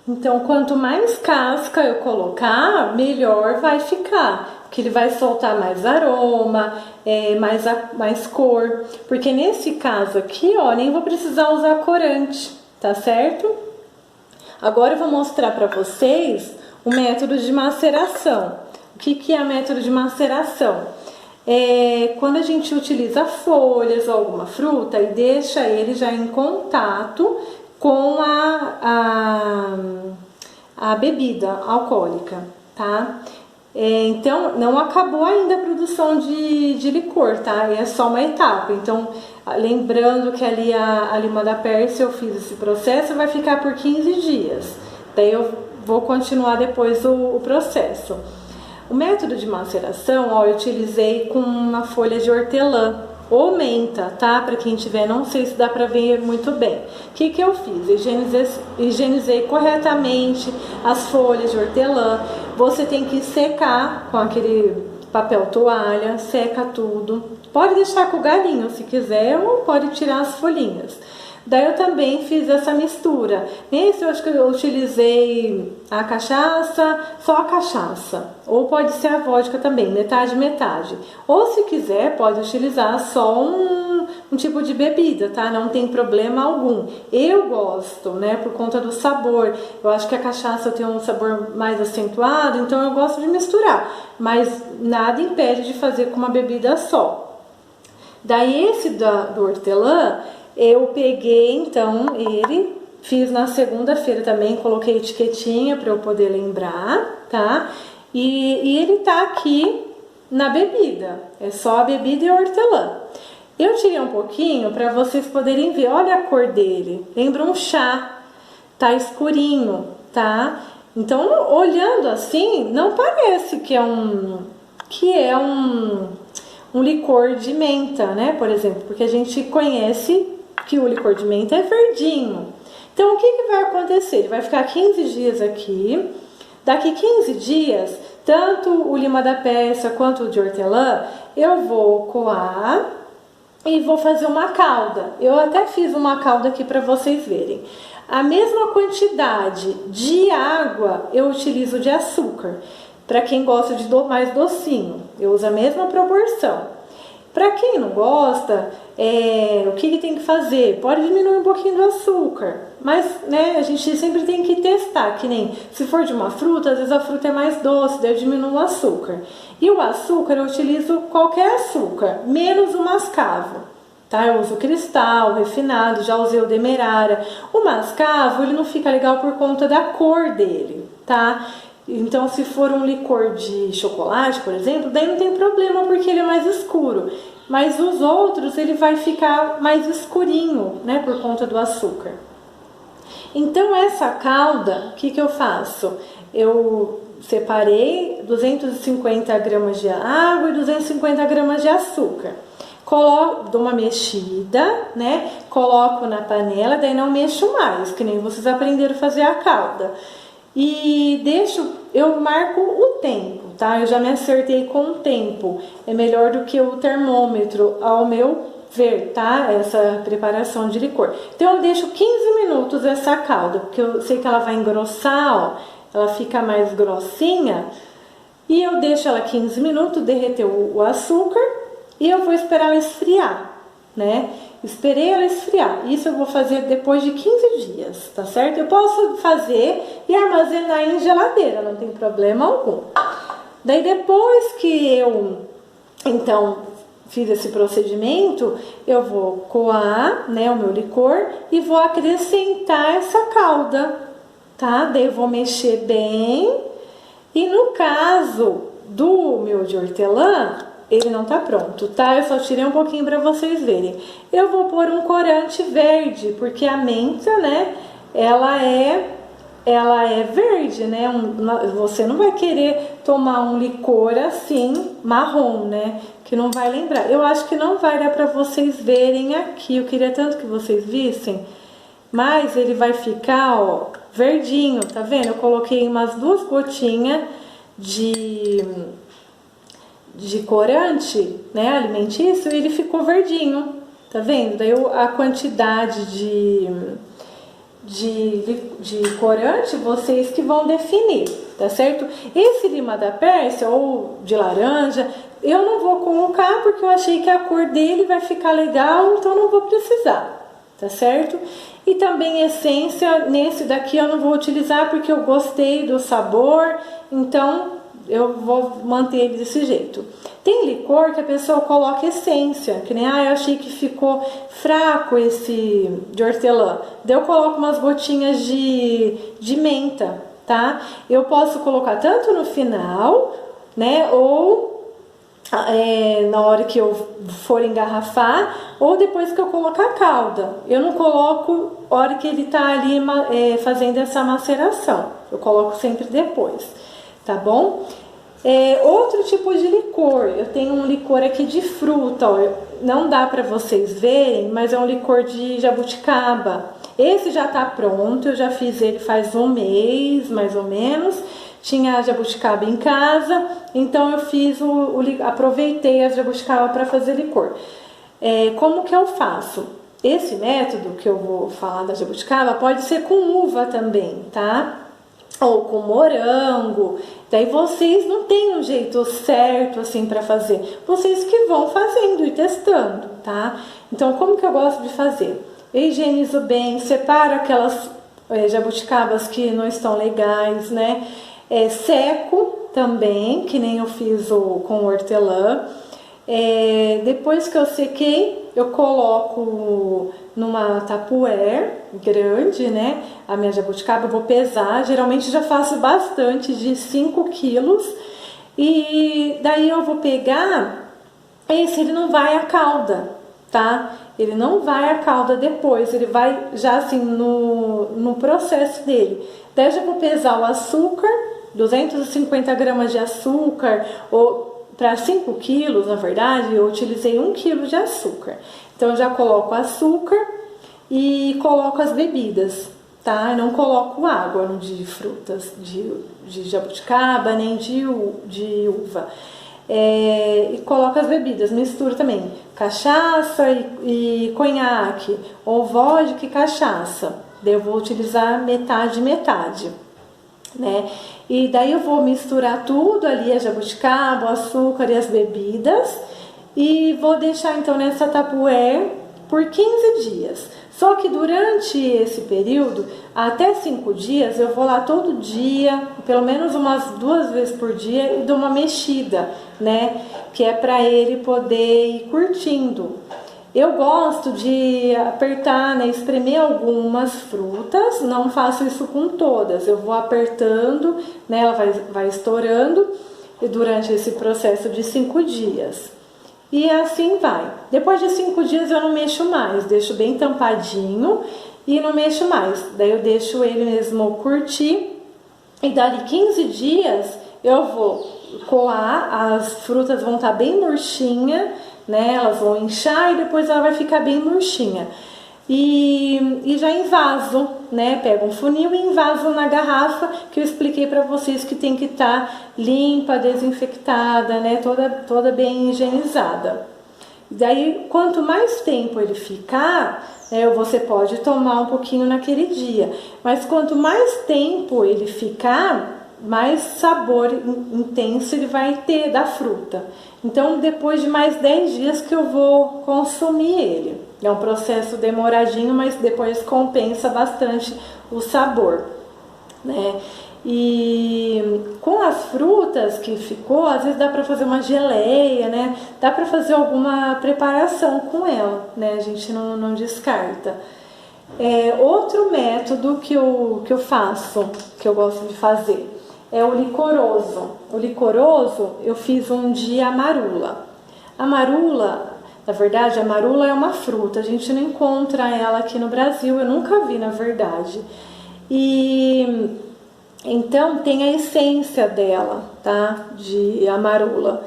Então, quanto mais casca eu colocar, melhor vai ficar. Porque ele vai soltar mais aroma, mais cor. Porque nesse caso aqui, ó, nem vou precisar usar corante, tá certo? Agora eu vou mostrar para vocês o método de maceração. O que é o método de maceração? Quando a gente utiliza folhas ou alguma fruta e deixa ele já em contato com a bebida alcoólica, tá? Então, não acabou ainda a produção de licor, tá? É só uma etapa. Então, lembrando que ali a lima da Pérsia eu fiz esse processo, vai ficar por 15 dias. Daí eu vou continuar depois o processo. O método de maceração, ó, eu utilizei com uma folha de hortelã ou menta, tá? Para quem tiver, não sei se dá para ver muito bem. O que eu fiz? Higienizei corretamente as folhas de hortelã. Você tem que secar com aquele papel toalha, seca tudo. Pode deixar com o galinho se quiser ou pode tirar as folhinhas. Daí eu também fiz essa mistura. Nesse eu acho que eu utilizei a cachaça, só a cachaça. Ou pode ser a vodka também, metade, metade. Ou se quiser, pode utilizar só um tipo de bebida, tá? Não tem problema algum. Eu gosto, né, por conta do sabor. Eu acho que a cachaça tem um sabor mais acentuado, então eu gosto de misturar. Mas nada impede de fazer com uma bebida só. Daí esse do hortelã, eu peguei então ele, fiz na segunda-feira também, coloquei etiquetinha para eu poder lembrar, tá? E ele tá aqui na bebida, é só a bebida e a hortelã. Eu tirei um pouquinho para vocês poderem ver, olha a cor dele, lembra um chá, tá escurinho, tá? Então, olhando assim, não parece que é um licor de menta, né? Por exemplo, porque a gente conhece que o licor de menta é verdinho. Então, o que vai acontecer? Ele vai ficar 15 dias aqui. Daqui 15 dias, tanto o lima da peça quanto o de hortelã, eu vou coar e vou fazer uma calda. Eu até fiz uma calda aqui para vocês verem. A mesma quantidade de água eu utilizo de açúcar. Para quem gosta de mais docinho, eu uso a mesma proporção. Para quem não gosta, o que tem que fazer? Pode diminuir um pouquinho do açúcar, mas né, a gente sempre tem que testar, que nem se for de uma fruta, às vezes a fruta é mais doce, daí eu diminuo o açúcar. E o açúcar eu utilizo qualquer açúcar, menos o mascavo. Tá? Eu uso cristal, refinado, já usei o demerara. O mascavo, ele não fica legal por conta da cor dele, tá? Então, se for um licor de chocolate, por exemplo, daí não tem problema porque ele é mais escuro. Mas os outros, ele vai ficar mais escurinho, né, por conta do açúcar. Então, essa calda, o que eu faço? Eu separei 250 gramas de água e 250 gramas de açúcar. Dou uma mexida, né, coloco na panela, daí não mexo mais, que nem vocês aprenderam a fazer a calda. E eu marco o tempo, tá? Eu já me acertei com o tempo. É melhor do que o termômetro, ao meu ver, tá? Essa preparação de licor. Então eu deixo 15 minutos essa calda, porque eu sei que ela vai engrossar, ó. Ela fica mais grossinha. E eu deixo ela 15 minutos, derreter o açúcar e eu vou esperar ela esfriar, né? Esperei ela esfriar. Isso eu vou fazer depois de 15 dias, tá certo? Eu posso fazer e armazenar em geladeira, não tem problema algum. Daí depois que eu, então, fiz esse procedimento, eu vou coar, né, o meu licor e vou acrescentar essa calda, tá? Daí eu vou mexer bem. E no caso do meu de hortelã, ele não tá pronto, tá? Eu só tirei um pouquinho para vocês verem. Eu vou pôr um corante verde, porque a menta, né, ela é verde, né? Você não vai querer tomar um licor assim, marrom, né? Que não vai lembrar. Eu acho que não vai dar para vocês verem aqui. Eu queria tanto que vocês vissem. Mas ele vai ficar, ó, verdinho, tá vendo? Eu coloquei umas 2 gotinhas de corante, né, alimentício, e ele ficou verdinho, tá vendo? Daí a quantidade de corante, vocês que vão definir, tá certo? Esse lima da Pérsia ou de laranja, eu não vou colocar porque eu achei que a cor dele vai ficar legal, então não vou precisar, tá certo? E também essência, nesse daqui eu não vou utilizar porque eu gostei do sabor, então eu vou manter ele desse jeito. Tem licor que a pessoa coloca essência, que nem, eu achei que ficou fraco esse de hortelã. Daí eu coloco umas gotinhas de menta, tá? Eu posso colocar tanto no final, né, ou na hora que eu for engarrafar, ou depois que eu colocar a calda. Eu não coloco na hora que ele tá ali fazendo essa maceração. Eu coloco sempre depois, tá bom? Outro tipo de licor, eu tenho um licor aqui de fruta, ó, não dá para vocês verem, mas é um licor de jabuticaba. Esse já tá pronto, eu já fiz ele faz um mês, mais ou menos. Tinha a jabuticaba em casa, então eu fiz aproveitei a jabuticaba para fazer licor. Como que eu faço? Esse método que eu vou falar da jabuticaba pode ser com uva também, tá? Ou com morango. Daí vocês não têm um jeito certo assim para fazer. Vocês que vão fazendo e testando, tá? Então, como que eu gosto de fazer? Eu higienizo bem, separo aquelas jabuticabas que não estão legais, né? Seco também, que nem eu fiz com hortelã. Depois que eu sequei, eu coloco numa tupperware grande, né? A minha jabuticaba eu vou pesar, geralmente já faço bastante, de 5 quilos. E daí eu vou pegar, ele não vai a calda, tá? Ele não vai a calda depois, ele vai já assim no processo dele. Daí eu já vou pesar o açúcar, 250 gramas de açúcar, ou para 5 quilos, na verdade, eu utilizei 1 quilo de açúcar. Então, eu já coloco açúcar e coloco as bebidas, tá? Eu não coloco água de frutas, de jabuticaba, nem de uva. E coloco as bebidas, misturo também cachaça e conhaque, ou vodka e cachaça. Daí eu vou utilizar metade, né? E daí eu vou misturar tudo ali, a jabuticaba, o açúcar e as bebidas, e vou deixar então nessa tupperware por 15 dias. Só que durante esse período, até 5 dias, eu vou lá todo dia, pelo menos umas 2 vezes por dia, e dou uma mexida, né? Que é para ele poder ir curtindo. Eu gosto de apertar, né, espremer algumas frutas, não faço isso com todas. Eu vou apertando, né, ela vai estourando durante esse processo de 5 dias. E assim vai. Depois de 5 dias eu não mexo mais, deixo bem tampadinho e não mexo mais. Daí eu deixo ele mesmo curtir e dali 15 dias eu vou coar, as frutas vão estar bem murchinhas, né? Elas vão inchar e depois ela vai ficar bem murchinha. E já envaso, né? Pego um funil e envaso na garrafa que eu expliquei para vocês que tem que estar limpa, desinfectada, né? Toda bem higienizada. Daí, quanto mais tempo ele ficar, você pode tomar um pouquinho naquele dia. Mas quanto mais tempo ele ficar, mais sabor intenso ele vai ter da fruta. Então, depois de mais 10 dias que eu vou consumir ele. É um processo demoradinho, mas depois compensa bastante o sabor, né? E com as frutas que ficou, às vezes dá para fazer uma geleia, né? Dá para fazer alguma preparação com ela, né? A gente não descarta. Outro método que eu faço, que eu gosto de fazer, é o licoroso. O licoroso eu fiz um de amarula. Amarula, na verdade, a marula é uma fruta, a gente não encontra ela aqui no Brasil, eu nunca vi, na verdade. E então tem a essência dela, tá? De amarula.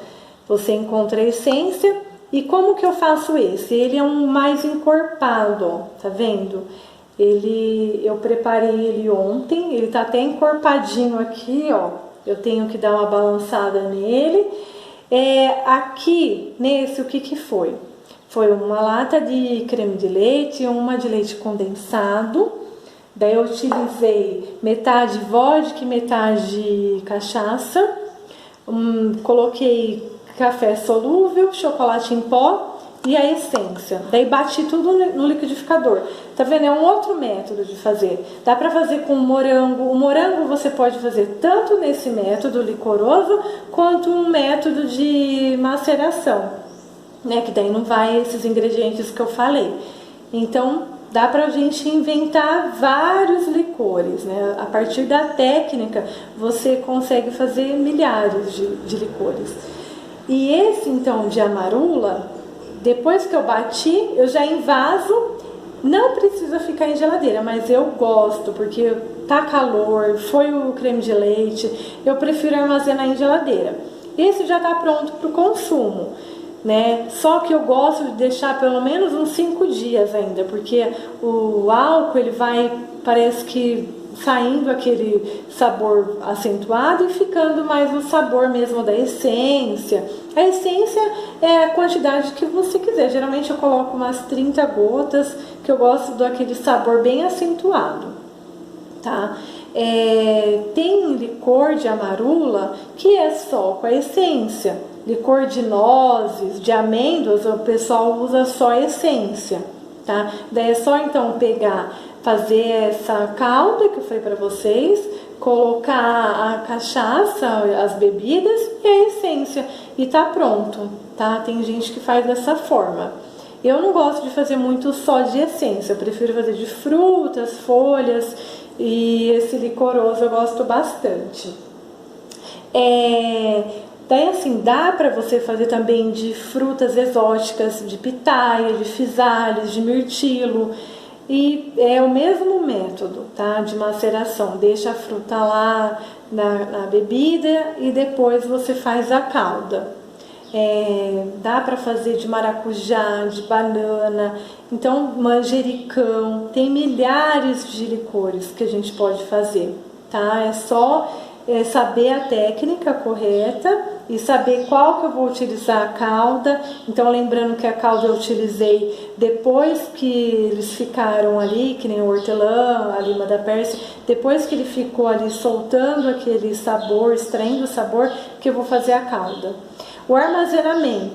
Você encontra a essência. E como que eu faço esse? Ele é um mais encorpado, ó, tá vendo? Eu preparei ele ontem, ele tá até encorpadinho aqui, ó. Eu tenho que dar uma balançada nele. Aqui, nesse, o que foi? Foi uma lata de creme de leite, uma de leite condensado, Daí eu utilizei metade vodka e metade cachaça. Coloquei café solúvel, chocolate em pó e a essência. Daí bati tudo no liquidificador. Tá vendo? É um outro método de fazer. Dá pra fazer com morango. O morango você pode fazer tanto nesse método licoroso quanto um método de maceração, né? Que daí não vai esses ingredientes que eu falei. Então dá pra gente inventar vários licores, né? A partir da técnica você consegue fazer milhares de licores. E esse então de amarula, depois que eu bati, eu já envaso. Não precisa ficar em geladeira, mas eu gosto, porque tá calor, foi o creme de leite, eu prefiro armazenar em geladeira. Esse já tá pronto para o consumo, né? Só que eu gosto de deixar pelo menos uns 5 dias ainda, porque o álcool ele vai, parece que saindo aquele sabor acentuado e ficando mais o sabor mesmo da essência. A essência é a quantidade que você quiser. Geralmente eu coloco umas 30 gotas, que eu gosto daquele sabor bem acentuado, tá? Tem licor de amarula que é só com a essência. Licor de nozes, de amêndoas, o pessoal usa só a essência, tá? Daí é só então pegar, fazer essa calda que eu falei para vocês, colocar a cachaça, as bebidas e a essência e tá pronto, tá? Tem gente que faz dessa forma. Eu não gosto de fazer muito só de essência, eu prefiro fazer de frutas, folhas, e esse licoroso eu gosto bastante. Daí assim, dá para você fazer também de frutas exóticas, de pitaia, de physalis, de mirtilo. E é o mesmo método, tá? De maceração. Deixa a fruta lá na bebida e depois você faz a calda. Dá para fazer de maracujá, de banana, então manjericão, tem milhares de licores que a gente pode fazer, tá? É só saber a técnica correta e saber qual que eu vou utilizar a calda. Então lembrando que a calda eu utilizei depois que eles ficaram ali, que nem o hortelã, a lima da Pérsia, depois que ele ficou ali soltando aquele sabor, extraindo o sabor, que eu vou fazer a calda. O armazenamento